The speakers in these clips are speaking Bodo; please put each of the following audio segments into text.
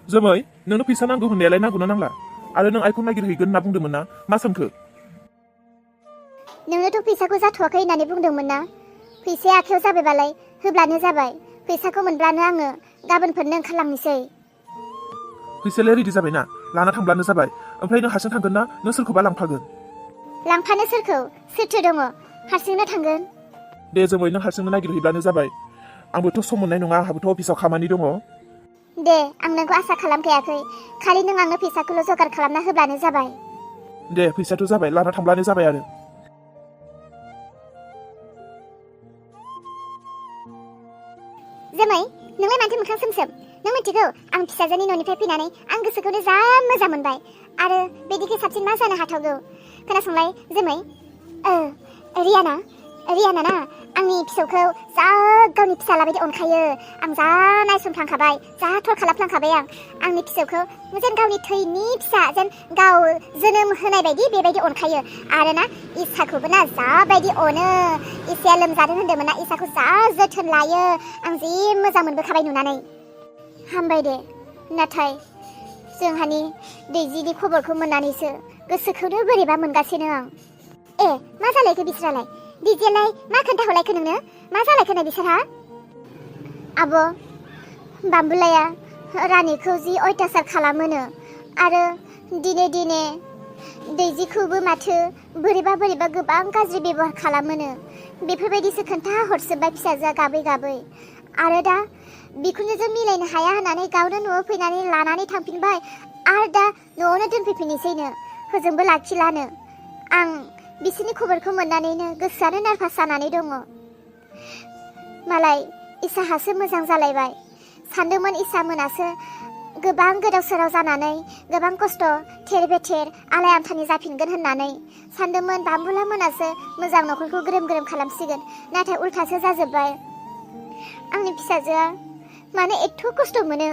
जोमै नोंनो फैसा नांगौ होननायालाय नांगौना नांला आरो नों आइखौ नागिरहैगोन होनना बुंदोंमोन ना मा सानखो नोंनोथ' फैसाखौ जाथ'वाखै होननानै बुंदोंमोन ना फैसाया आखायाव जाबायबालाय होब्लानो जाबाय फैसाखौ मोनब्लानो आङो गाबोनफोरनो ओंखारलांनोसै फैसायालाय रेडि जाबायना लाना थांब्लानो जाबाय ओमफ्राय नों हारसिं थांगोन ना नों सोरखौबा लांफागोन लांफानो सोरखौ सोरथो दङ हारसिंनो थांगोन दे जोमै नों हारसिंनो नागिरहैब्लानो जाबाय आंबोथ' सम मोननाय नङा आंहाबोथ' अफिसाव खामानि दङ दे आं नोंखौ आसा खालामखायाखै खालि नों आंनो फैसाखौल' जगार खालामना होब्लानो जाबाय दे फैसायाथ' जाबाय लाना थांब्लानो जाबाय आरो जोमै नोंलाय माथो मोखां सोमसोम नों मिथिगौ आं फिसाजोनि न'निफ्राय फैनानै आं गोसोखौनो जा मोजां मोनबाय आरो बिदिखौ साबसिन मा जानो हाथावगौ खोनासंलाय जोमै रियाना ना आंनि फिसौखौ जा गावनि फिसाला बायदि अनखायो आं जा नायसनफ्लांखाबाय जा थर खालामफ्लांखाबाय आंनि फिसौखौ जेन गावनि थैनि फिसा जेन गाव जोनोम होनाय बायदि बेबायदि अनखायो आरो ना इसाखौबो ना जाबायदि अनो इसाया लोमजादों होन्दोंमोन ना इसाखौ जा जोथोन लायो आं जि मोजां मोनबोखाबाय नुनानै हामबाय दे नाथाय जोंहानि दैजिनि खबरखौ मोननानैसो गोसोखौनो बोरैबा मोनगासिनो आं मा जालायखो बिसोरालाय दैजियालाय मा खोन्थाहरलायखो नोंनो मा जालायखो बिसोरहा आब' बाम्बुलाया रानिखौ जि अयथासार खालामोनो आरो दिने दिने दैजिखौबो माथो बोरैबा गोबां गाज्रि बेबहार खालामोनो बेफोरबायदिसो खोन्थाहरजोब्बाय फिसाजोआ गाबै गाबै आरो दा बिखुनजोजों मिलायनो हाया होननानै गावनो न'आव फैनानै लानानै थांफिनबाय आरो दा न'आवनो दोनफैफिननोसैनो होजोंबो लाखिलानो आं बिसोरनि खबरखौ मोननानैनो गोसोआनो नारभास जानानै दङ मालाय इसाहासो मोजां जालायबाय सानदोंमोन इसा मोनासो गोबां गोदाव सोराव जानानै गोबां खस्थ' थेर बेथेर आलाय आमथानि जाफिनगोन होननानै सानदोंमोन बाम्बुला मोनासो मोजां न'खरखौ ग्रोम खालामसिगोन नाथाय उल्थासो जाजोब्बाय आंनि फिसाजोआ मानो एथ' खस्थ' मोनो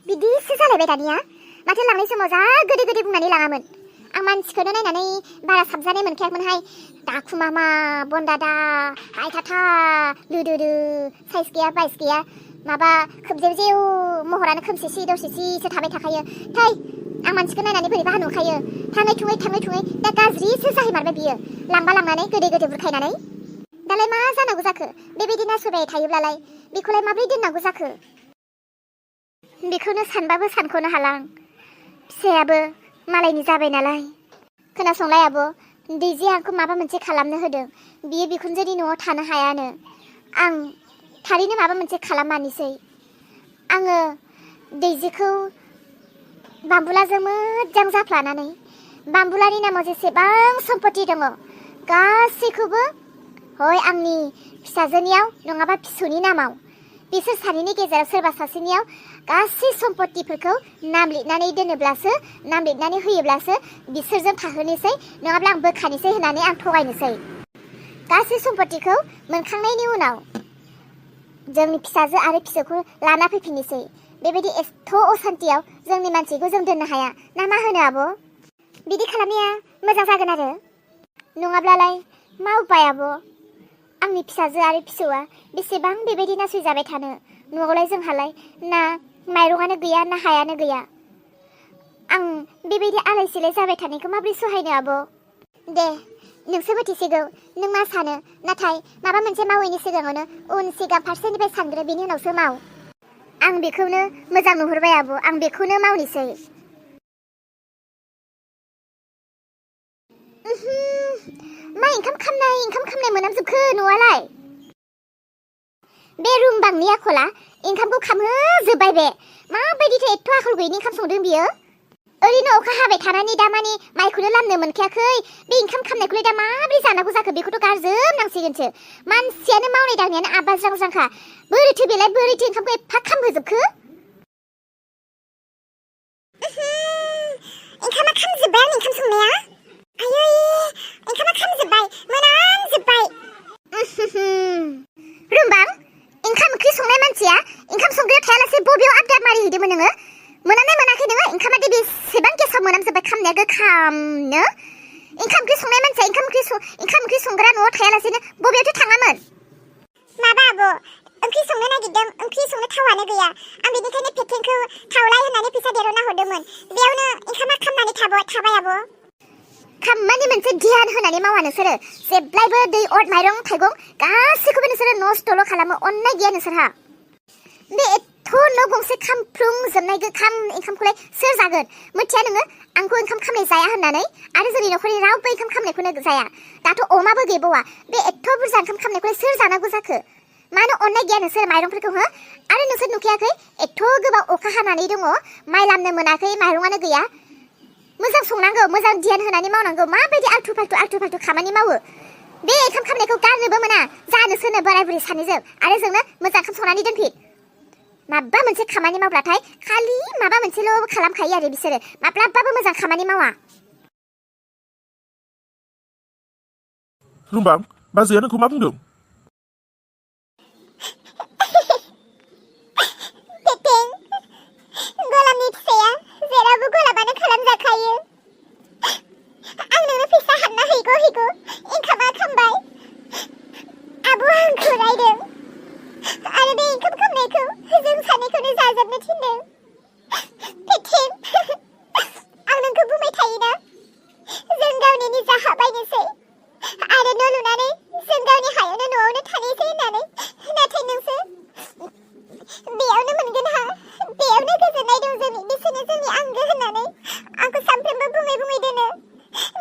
बिदिसो जालायबाय दानिया माथो लांनाय समाव जा गोदै बुंनानै लाङामोन आं मानसिखौनो नायनानै बारा साबजानाय मोनखायाखैमोनहाय दाखु मामा बनदादा आयथाथा लुदुदु साइज गैया बाइस गैया माबा खोबजेव महरानो खोमसिसि दरसिसिसो थाबाय थाखायो थै आं मानसिखौ नायनानै बोरैबा नुखायो थाङै थुङै दा गाज्रिसो जाहैमारबाय बियो लांबा लांनानै गोदै बुरखायनानै दालाय मा जानांगौ जाखो बेबायदि नासयबाय थायोब्लालाय बेखौलाय माबोरै दोननांगौ जाखो बेखौनो सानबाबो सानख'नो हालां फिसायाबो मालायनि जाबाय नालाय खोनासंलाय आब' दैजिया आंखौ माबा मोनसे खालामनो होदों बियो बिखुनजोनि न'आव थानो हायानो आं थारैनो माबा मोनसे खालाममानिसै आङो दैजिखौ बाम्बुलाजों मोजां जाफ्लानानै बाम्बुलानि नामाव जेसेबां सम्पति दङ गासैखौबो हय आंनि फिसाजोनियाव नङाबा फिसौनि नामाव बिसोर सानैनि गेजेराव सोरबा सासेनियाव गासै सम्पतिफोरखौ नाम लिरनानै दोनोब्लासो नाम लिरनानै होयोब्लासो बिसोरजों थाहोनोसै नङाब्ला आं बोखानोसै होननानै आं थगायनोसै गासै सम्पतिखौ मोनखांनायनि उनाव जोंनि फिसाजो आरो फिसौखौ लाना फैफिननोसै बेबायदि एथ' असान्तियाव जोंनि मानसिखौ जों दोननो हाया ना मा होनो आब' बिदि खालामनाया मोजां जागोन आरो नङाब्लालाय मा उपाय आब' आंनि फिसाजो आरो फिसौआ बेसेबां बेबायदि नासयजाबाय थानो न'आवलाय जोंहालाय ना माइरंआनो गैया ना हायानो गैया आं बेबायदि आलाय सिलाय जाबाय थानायखौ माबोरै सहायनो आब' दे नोंसो मिथिसिगौ नों मा सानो नाथाय माबा मोनसे मावैनि सिगाङावनो उन सिगां फारसेनिफ्राय सानग्रो बेनि उनावसो माव आं बेखौनो मोजां नुहुरबाय आब' आं बेखौनो मावनोसै मा ओंखाम खामनाय मोनामजोबखो न'आलाय बे रुमबांनि आखला ओंखामखौ खामहोजोब्बाय बे माबायदिथो एथ' आखल गैयिनि ओंखाम संदों बियो ओरैनो अखा हाबाय थानानै दा माने माइखौनो लामनो मोनखायाखै बे ओंखाम खामनायखौलाय दा माबोरै जानांगौ जाखो बेखौथ' गारजोबनांसिगोनसो मानसियानो मावनाय दांनायानो आबाज्रांखा बोरैथो ओंखामखौ एफा खामहोजोबखो ओंखामा खामजोब्बाय आंनि ओंखाम संनाया आयै ओंखामा खामजोब्बाय मोनामजोब्बाय रुमबां ओंखाम ओंख्रि संनाय मानसिया ओंखाम संग्रायाव थायालासे बबेयाव आबदार मारिहैदोंमोन नोङो मोनामनाय मोनाखै नोङो ओंखामा दे बेसेबां गेसाव मोनामजोब्बाय खामनाया गोखामनो ओंखाम ओंख्रि संनाय मानसिया ओंखाम ओंख्रि संग्रा न'आव थायालासेनो बबेयावथो थाङामोन माबा आब' ओंख्रि संनो नागिरदों, ओंख्रि संनो थावानो गैया। आं बेनिखायनो फेथेंखौ थावलाय होननानै फैसा देरना हरदोंमोन। बेयावनो ओंखामा खामनानै थाबाय आब'। खामानि मोनसे ध्यान होनानै मावा नोंसोरो। जेब्लायबो दै अर माइरं थाइगं गासैखौबो नोंसोरो नस्थ'ल' खालामो। अननाय गैया नोंसोरहा। बे एथ' न' गंसे खामफ्लुंजोबनाय गोखाम ओंखामखौलाय सोर जागोन? मिथिया नोङो आंखौ ओंखाम खामनाय जाया होननानै? आरो जोंनि न'खरनि रावबो ओंखाम खामनायखौनो जाया। दाथ' अमाबो गैबावा। बे एथ' बुरजा ओंखाम खामनायखौलाय सोर जानांगौ जाखो? मानो अननाय गैया नोंसोर माइरंफोरखौ हो? आरो नोंसोर नुखायाखै एथ' गोबाव अखा हानानै दङ, माइ लामनो मोनाखै, माइरंआनो गैया। मोजां संनांगौ, मोजां ध्यान होनानै मावनांगौ। माबायदि आल्थु फाल्थु खामानि मावो। बे ओंखाम खामनायखौ गारनोबो मोना। जानोसोनो बोराय बुरै सानैजों। आरो जोंनो मोजां ओंखाम संनानै दोनफै। माबा मोनसे खामानि मावब्लाथाय खालि माबा मोनसेल' खालामखायो आरो बिसोरो। माब्लाबाबो मोजां खामानि मावा। रुमबां, बाजैया नोंखौ मा बुंदों? फेथें, गलामनि फिसाया जेरावबो गलामानो खालामजाखायो। आं नोंनो फैसा हानना हैगौ ओंखामा खामबाय। आब'आ आंखौ रायदों आरो बे ओंखाम खामनायखौ जों सानैखौनो जाजोबनो थिनदों। फेथें, आं नोंखौ बुंबाय थायोना, जों गावनि निजा हा बायनोसै आरो न' लुनानै जों गावनि हायावनो न'आवनो थानोसै होननानै। नाथाय नोंसोर बेयावनो मोनगोन हा, बेयावनो गोजोननाय दं, बिसोरनो जोंनि आंगो होननानै आंखौ सानफ्रोमबो बुङै दोनो।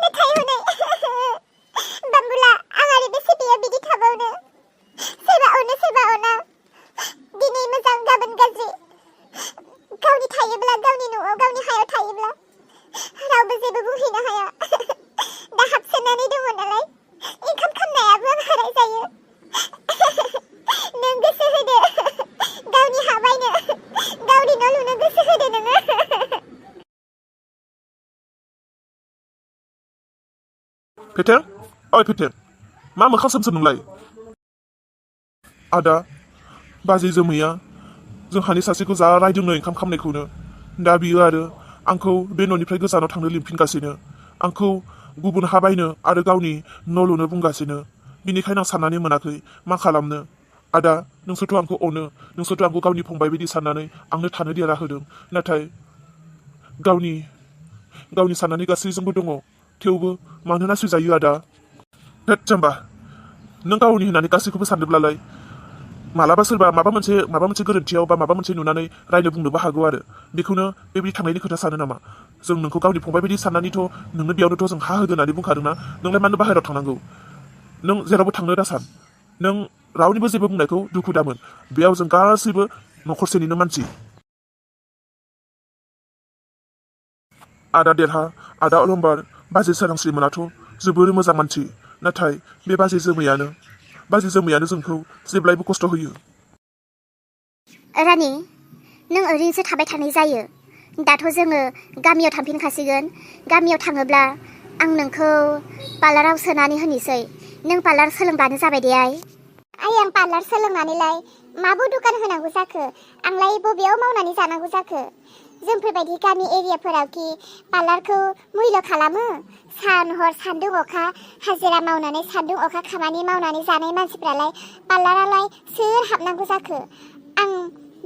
नाथाय हनै बाम्बुला, आं आरो बेसे बेयाव बिदि थाबावनो? सोरबा अनो सोरबा अना। दिनै मोजां गाबोन गाज्रि। गावनि थायोब्ला, गावनि न'आव गावनि हायाव थायोब्ला रावबो जेबो बुंहैनो हाया। दा हाबसोनानै दङ नालाय ओंखाम खामनायाबो बाराय जायो। नों गोसो होदो गावनि हा बायनो, गावनि न' लुनो गोसो होदो नोङो। फेथें, ओइ फेथें, मा मोखां सोमसोम नोंलाय? आदा, बाजै जोमैया जोंहानि सासेखौ जा रायदोंनो ओंखाम खामनायखौनो। दा बियो आरो आंखौ बे न'निफ्राय गोजानाव थांनो लिंफिनगासिनो। आंखौ गुबुन हा बायनो आरो गावनि न' लुनो बुंगासिनो। बिनिखायनो आं साननानै मोनाखै मा खालामनो। आदा, नोंसोरथ' आंखौ अनो, नोंसोरथ' आंखौ गावनि फंबाय बायदि साननानै आंनो थानो देरा होदों। नाथाय गावनि साननानै गासैजोंबो दङ। थेवबो मानो नासयजायो आदा? हेट जाम्बा, नों गावनि होननानै गासैखौबो सानदोंब्लालाय मालाबा सोरबा माबा मोनसे गोरोन्थियाव बा माबा मोनसे नुनानै रायनो बुंनोबो हागौ आरो। बेखौनो बेबायदि थांनायनि खोथा सानो नामा? जों नोंखौ गावनि फंबाय बायदि साननानैथ' नोंनो बेयावनोथ' जों हा होदो होननानै बुंखादोंना। नोंलाय मानो बाहेरायाव थांनांगौ? नों जेरावबो थांनो दा सान। नों रावनिबो जेबो बुंनायखौ दुखु दामोन। बेयाव जों गासैबो न'खरसेनिनो मानसि। आदा देरहा, आदा अलंबार, बाजै सोरांस्रि मोनाथ' जोबोर मोजां मानसि। नाथाय बे बाजै जोमैयानो जोंखौ जेब्लायबो खस्थ' होयो। रानि, नों ओरैनोसो थाबाय थानाय जायो। दाथ' जोङो गामियाव थांफिनखासिगोन। गामियाव थाङोब्ला आं नोंखौ पार्लाराव सोनानै होनोसै। नों पार्लार सोलोंबानो जाबाय दे आइ। आं पार्लार सोलोंनानैलाय माबो दखान होनांगौ जाखो? आंलाय बबेयाव मावनानै जानांगौ जाखो? जोंफोरबायदि गामि एरियाफोरावखि पार्लारखौ मुल्य खालामो? सान हर सान्दुं अखा हाजिरा मावनानै सान्दुं अखा खामानि मावनानै जानाय मानसिफ्रालाय पार्लारालाय सोर हाबनांगौ जाखो? आं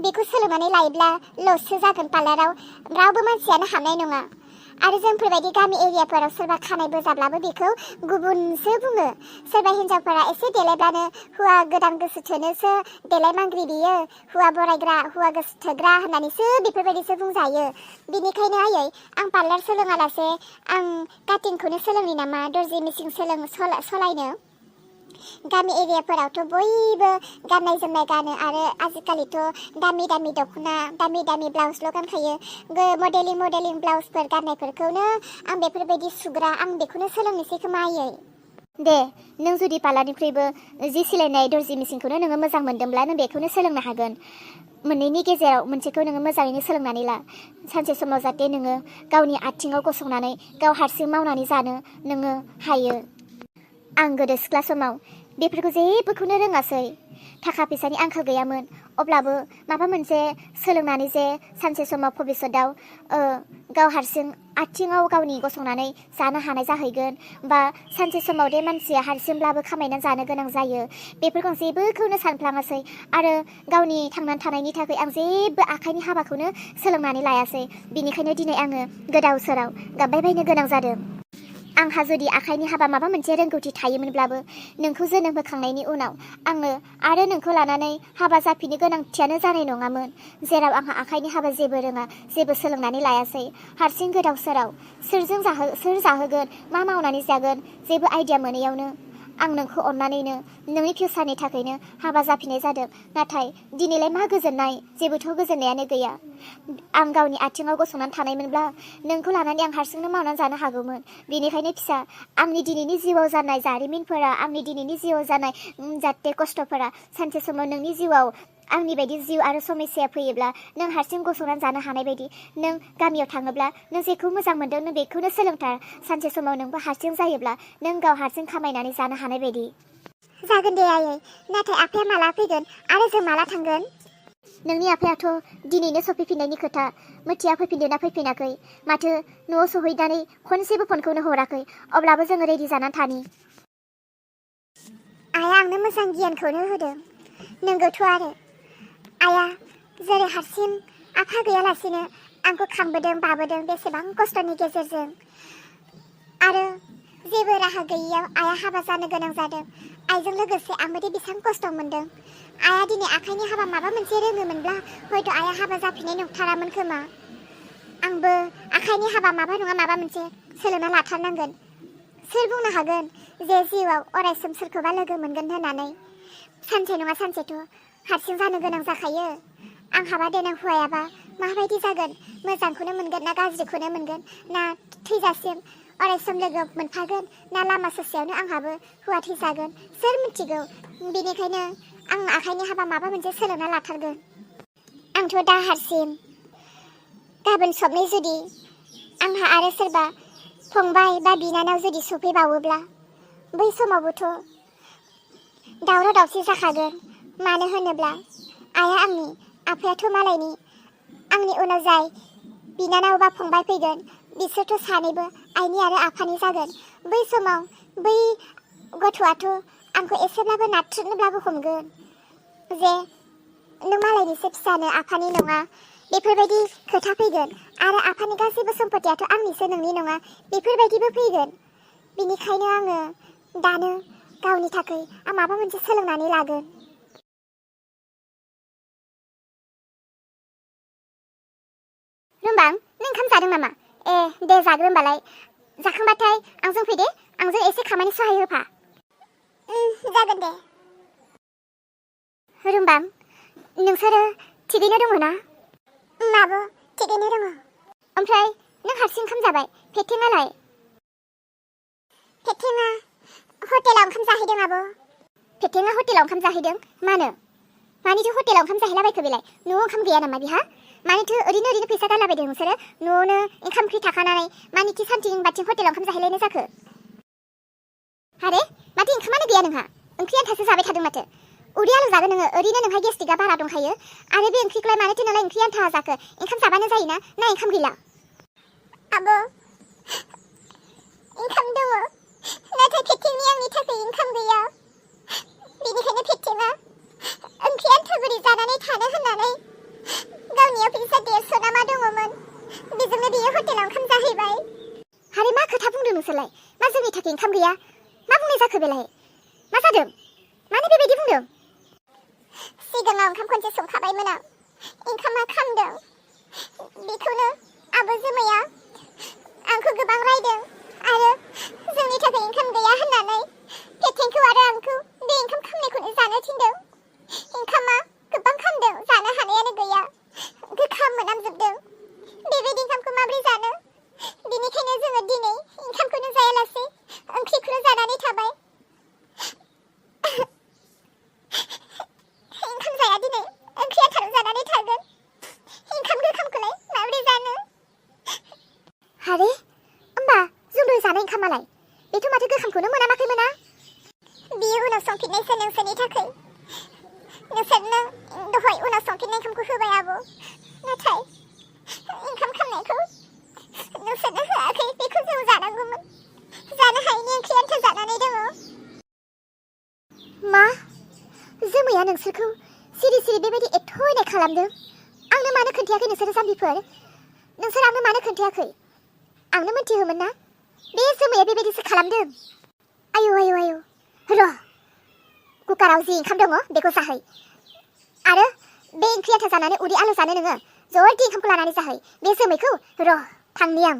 बेखौ सोलोंनानै लायोब्ला लससो जागोन। पार्लाराव रावबो मानसियानो हाबनाय नङा। आरो जोंफोरबायदि गामि एरियाफोराव सोरबा खानाय बोजाब्लाबो बेखौ गुबुनसो बुङो। सोरबा हिन्जावफोरा एसे देलायब्लानो हौवा गोदान गोसो थोनोसो देलाय मांग्रि बियो, हौवा बरायग्रा, हौवा गोसो थोग्रा होननानैसो बेफोरबायदिसो बुंजायो। बिनिखायनो आयै, आं पार्लार सोलोङालासे आं काटिंखौनो सोलोंनि नामा? दर्जि मेचिन सलायनो। गामि एरियाफोरावथ' बयबो गाननाय जोमनाय गानो आरो आजिखालिथ' दामि दख'ना, दामि ब्लाउसल' गानखायो। मडेलिं ब्लाउसफोर गाननायफोरखौनो आं बेफोरबायदि सुग्रा, आं बेखौनो सोलोंनोसै खोमा आयै। दे, नों जुदि पार्लारनिख्रुइबो जि सिलायनाय दर्जि मेचिनखौनो नोङो मोजां मोनदोंब्ला नों बेखौनो सोलोंनो हागोन। मोननैनि गेजेराव मोनसेखौ नोङो मोजाङैनो सोलोंनानै ला। सानसे समाव जाहाथे नोङो गावनि आथिङाव गसंनानै गाव हारसिं मावनानै जानो नोङो हायो। आं गोदो सिख्ला समाव बेफोरखौ जेबोखौनो रोङासै। थाखा फैसानि आंखाल गैयामोन अब्लाबो माबा मोनसे सोलोंनानै जे सानसे समाव भबिष्यतआव गाव हारसिं आथिङाव गावनि गसंनानै जानो हानाय जाहैगोन बा सानसे समाव दे मानसिया हारसिंब्लाबो खामायनानै जानो गोनां जायो बेफोरखौ आं जेबोखौनो सानफ्लाङासै आरो गावनि थांनानै थानायनि थाखाय आं जेबो आखाइनि हाबाखौनो सोलोंनानै लायासै बिनिखायनो दिनै आङो गोदाव सोराव गाबबायबायनो गोनां जादों आंहा जुदि आखाइनि हाबा माबा मोनसे रोंगौथि थायोमोनब्लाबो नोंखौ जोनोम होखांनायनि उनाव आङो आरो नोंखौ लानानै हाबा जाफिननो गोनांथियानो जानाय नङामोन जेराव आंहा आखाइनि हाबा जेबो रोङा जेबो सोलोंनानै लायासै हारसिं गोदाव सोराव सोर जाहोगोन मा मावनानै जागोन जेबो आइडिया मोनैयावनो आं नोंखौ अननानैनो नोंनि फिउचारनि थाखायनो हाबा जाफिननाय जादों नाथाय दिनैलाय मा गोजोननाय जेबोथ' गोजोननायानो गैया आं गावनि आथिङाव गसंनानै थानायमोनब्ला नोंखौ लानानै आं हारसिंनो मावनानै जानो हागौमोन बेनिखायनो फिसा आंनि दिनैनि जिउआव जानाय जारिमिनफोरा आंनि दिनैनि जिउआव जानाय जाहाथे खस्थ'फोरा सानसे समाव नोंनि जिउआव आंनि बायदि जिउ आरो समस्या फैयोब्ला नों हारसिं गसंनानै जानो हानाय बायदि नों गामियाव थाङोब्ला नों जेखौ मोजां मोनदों नों बेखौनो सोलोंथार सानसे समाव नोंबो हारसिं जायोब्ला नों गाव हारसिं खामायनानै जानो हानाय बायदि जागोन दे आयै नाथाय आफाया माला फैगोन आरो जों माला थांगोन नोंनि आफायाथ' दिनैनो सफैफिननायनि खोथा मिथिया फैफिनदोंना फैफिनाखै माथो न'आव सहैनानै खनसेबो फनखौनो हराखै अब्लाबो जोङो रेडि जानानै थानि आइया आंनो मोजां गियानखौनो होदों नोंगौथ' आरो आइया जेरै हारसिं आफा गैयालासेनो आंखौ खांबोदों बाबोदों बेसेबां खस्थ'नि गेजेरजों आरो जेबो राहा गैयैयाव आइया हाबा जानो गोनां जादों आइजों लोगोसे आंबो दि बेसेबां खस्थ' मोनदों आइया दिनै आखाइनि हाबा माबा मोनसे रोङोमोनब्ला हयथ' आइया हाबा जाफिननाय नंथारामोन खोमा आंबो आखाइनि हाबा माबा नङा माबा मोनसे सोलोंना लाथारनांगोन सोर बुंनो हागोन जे जिउआव अरायसम सोरखौबा लोगो मोनगोन होननानै सानसे नङा सानसेथ' हारसिं जानो गोनां जाखायो आं हाबा देनां हौवायाबा माबायदि जागोन मोजांखौनो मोनगोन ना गाज्रिखौनो मोनगोन ना थैजासिम अरायसम लोगो मोनफागोन ना लामा ससेयावनो आंहाबो हौवा थैजागोन सोर मिथिगौ बेनिखायनो आं आखाइनि हाबा माबा मोनसे सोलोंना लाथारगोन आंथ' दा हारसिं गाबोन सबनै जुदि आंहा आरो सोरबा फंबाय बा बिनानाव जुदि सफैबावोब्ला बै समावबोथ' दावराव दावसि जाखागोन मानो होनोब्ला आइया आंनि आफायाथ' मालायनि आंनि उनाव जाय बिनानाव बा फंबाय फैगोन बिसोरथ' सानैबो आइनि आरो आफानि जागोन बै समाव बै गथ'आथ' आंखौ एसेब्लाबो नाथ्रोदनोब्लाबो हमगोन जे नों मालायनिसो फिसानो आफानि नङा बेफोरबायदि खोथा फैगोन आरो आफानि गासैबो सम्पतियाथ' आंनिसो नोंनि नङा बेफोरबायदिबो फैगोन बेनिखायनो आङो दानो गावनि थाखाय आं माबा मोनसे सोलोंनानै लागोन रुमबां नों ओंखाम जादों नामा ए दे जाग्रो होमबालाय जाखांबाथाय आंजों फै दे आंजों एसे खामानि सहाय होफा जागोन दे रुमबां नोंसोरो थिगैनो दङ ना आब' थिगैनो दङ ओमफ्राय नों हारसिं ओंखाम जाबाय फेथेङालाय फेथेङा हटेलाव ओंखाम जाहैदों आब' फेथेङा हटेलाव ओंखाम जाहैदों मानिथो हटेलाव ओंखाम जाहैलाबायखो बेलाय न'आव ओंखाम गैया नामा बिहा मानिथो ओरैनो फैसा गारलाबायदों नोंसोरो न'आवनो ओंखाम ओंख्रि थाखानानै मानिथो सानथिं बाथिं हटेलाव ओंखाम जाहैलायनो जाखो आरे माथो ओंखामानो गैया नोंहा ओंख्रि आन्थासो जाबाय थादों माथो उदै आलु जागोन नोङो ओरैनो नोंहा गेस्ट्रिकआ बारा दंखायो आरो बे ओंख्रिखौलाय मानोथो नोंलाय ओंख्रि आन्था जाखो ओंखाम जाबानो जायोना ना ओंखाम गैला आब' ओंखाम दङ नाथाय फेथेंनि आंनि थाखाय ओंखाम गैया बेनिखायनो फेथेङा ओंख्रि आन्था बोरै जानानै थानो होननानै गावनियाव फैसा 150 ना मा दङमोन बेजोंनो बियो हटेलाव ओंखाम जाहैबाय आरे मा खोथा बुंदों नोंसोरलाय मा जोंनि थाखाय ओंखाम गैया मा बुंनाय जाखो बेलाय मा जादों मानो बेबायदि बुंदों सिगाङाव ओंखाम खनसे संखाबायमोन आं ओंखामा खामदों बेखौनो आब' जोमाया आंखौ गोबां रायदों आरो जोंनि थाखाय ओंखाम गैया होननानै फेथेंखौ आरो आंखौ बे ओंखाम खामनायखौनो जानो थिनदों ओंखामा गोबां खामदों जानो हानायानो गैया गोखा मोनामजोबदों बेबायदि ओंखामखौ माबोरै जानो बेनिखायनो जोङो दिनै ओंखामखौनो जायालासे ओंख्रिखौनो जानानै थाबाय ओंखाम जाया दिनै ओंख्रि आन्थाल' जानानै थागोन ओंखाम गोखामखौलाय माबोरै जानो आरे होमबा जों दहाय जानाय ओंखामालाय बेथ' माथो गोखामखौनो मोनामाखैमोना बियो उनाव संफिननायसो नोंसोरनि थाखाय होबाय आब' नाथाय ओंखाम खामनायखौ नोंसोरनो होआखै बेखौ जों जानांगौमोन जानो हायैनि ओंख्रि आन्था जानानै दङ मा जोमैया नोंसोरखौ सिरि सिरि बेबायदि एथ' अयनाय खालामदों आंनो मानो खोन्थायाखै नोंसोरो जाम्बिफोर नोंसोर आंनो मानो खोन्थायाखै आंनो मोनथिहोमोन ना बे जोमैया बेबायदिसो खालामदों आयौ आयौ आयौ र' कुकाराव जि ओंखाम दङ बेखौ जाहै आरो बे ओंख्रि आन्था जानानै उदै आलु जानो नोङो जलदि ओंखामखौ लानानै जाहै बे जोमैखौ र' थांनि आं